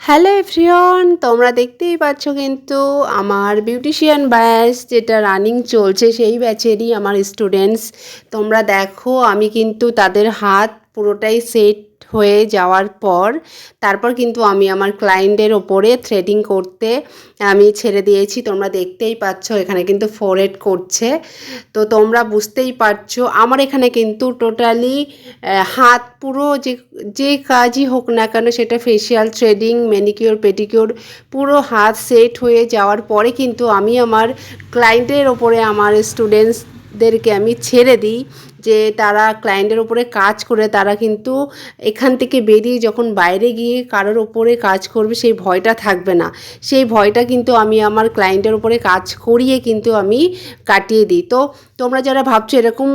Hello everyone, তোমরা দেখতেই পাচ্ছ কিন্তু আমার বিউটিশিয়ান ব্যাচ যেটা রানিং চলছে সেই ব্যাচেরই আমার স্টুডেন্টস। তোমরা দেখো আমি কিন্তু তাদের হাত পুরোটাই সেট হয়ে যাওয়ার পর তারপর কিন্তু আমি আমার ক্লায়েন্টের ওপরে থ্রেডিং করতে আমি ছেড়ে দিয়েছি। তোমরা দেখতেই পাচ্ছ এখানে কিন্তু ফোরহেড করছে। তো তোমরা বুঝতেই পারছো আমার এখানে কিন্তু টোটালি হাত পুরো যে যে কাজই হোক না কেন, সেটা ফেসিয়াল, থ্রেডিং, ম্যানিকিওর, পেডিকিওর, পুরো হাত সেট হয়ে যাওয়ার পরে কিন্তু আমি আমার ক্লায়েন্টের ওপরে আমার স্টুডেন্টসদেরকে আমি ছেড়ে দিই যে তারা ক্লায়েন্টের ওপরে কাজ করে তারা কিন্তু এখান থেকে বেরিয়ে যখন বাইরে গিয়ে কারোর ওপরে কাজ করবে সেই ভয়টা থাকবে না। সেই ভয়টা কিন্তু আমি আমার ক্লায়েন্টের ওপরে কাজ করিয়ে কিন্তু আমি কাটিয়ে দিই। তো তোমরা যারা ভাবছো এরকম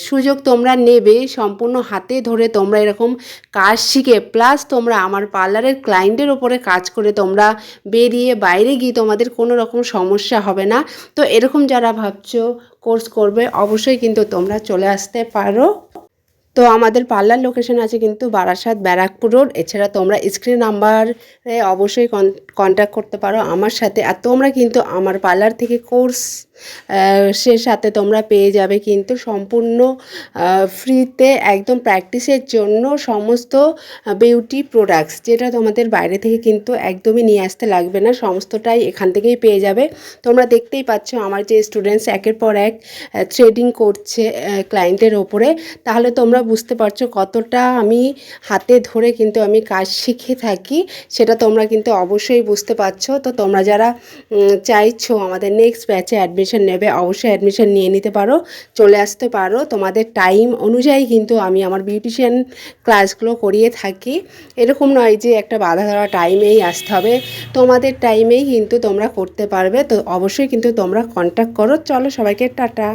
সুযোগ তোমরা নেবে, সম্পূর্ণ হাতে ধরে তোমরা এরকম কাজ শিখে প্লাস তোমরা আমার পার্লারের ক্লায়েন্টের ওপরে কাজ করে তোমরা বেরিয়ে বাইরে গিয়ে তোমাদের কোনো রকম সমস্যা হবে না। তো এরকম যারা ভাবছো কোর্স করবে অবশ্যই কিন্তু তোমরা চলে আসতে পারো। তো আমাদের পার্লার লোকেশন আছে কিন্তু বারাসাত, ব্যারাকপুর রোড। এছাড়া তোমরা স্ক্রিন নাম্বারে অবশ্যই কন্ট্যাক্ট করতে পারো আমার সাথে। আর তোমরা কিন্তু আমার পার্লার থেকে কোর্স সে সাথে তোমরা পেয়ে যাবে কিন্তু সম্পূর্ণ ফ্রিতে একদম প্র্যাকটিসের জন্য সমস্ত বিউটি প্রোডাক্টস, যেটা তোমাদের বাইরে থেকে কিন্তু একদমই নিয়ে আসতে লাগবে না, সমস্তটাই এখান থেকেই পেয়ে যাবে। তোমরা দেখতেই পাচ্ছ আমার যে স্টুডেন্টস একের পর এক থ্রেডিং করছে ক্লায়েন্টের ওপরে, তাহলে তোমরা বুঝতে পারছো কতটা আমি হাতে ধরে কিন্তু আমি কাজ শিখে থাকি, সেটা তোমরা কিন্তু অবশ্যই বুঝতে পারছো। তো তোমরা যারা চাইছো আমাদের নেক্সট ব্যাচে অ্যাডমিশন নেবে অবশ্যই অ্যাডমিশন নিয়ে নিতে পারো, চলে আসতে পারো। তোমাদের টাইম অনুযায়ী কিন্তু আমি আমার বিউটিশিয়ান ক্লাসগুলো করিয়ে থাকি। এরকম নয় যে একটা বাধা ধরা টাইমেই আসতে হবে, তোমাদের টাইমেই কিন্তু তোমরা করতে পারবে। তো অবশ্যই কিন্তু তোমরা কন্ট্যাক্ট করো। চলো সবাইকে টাটা।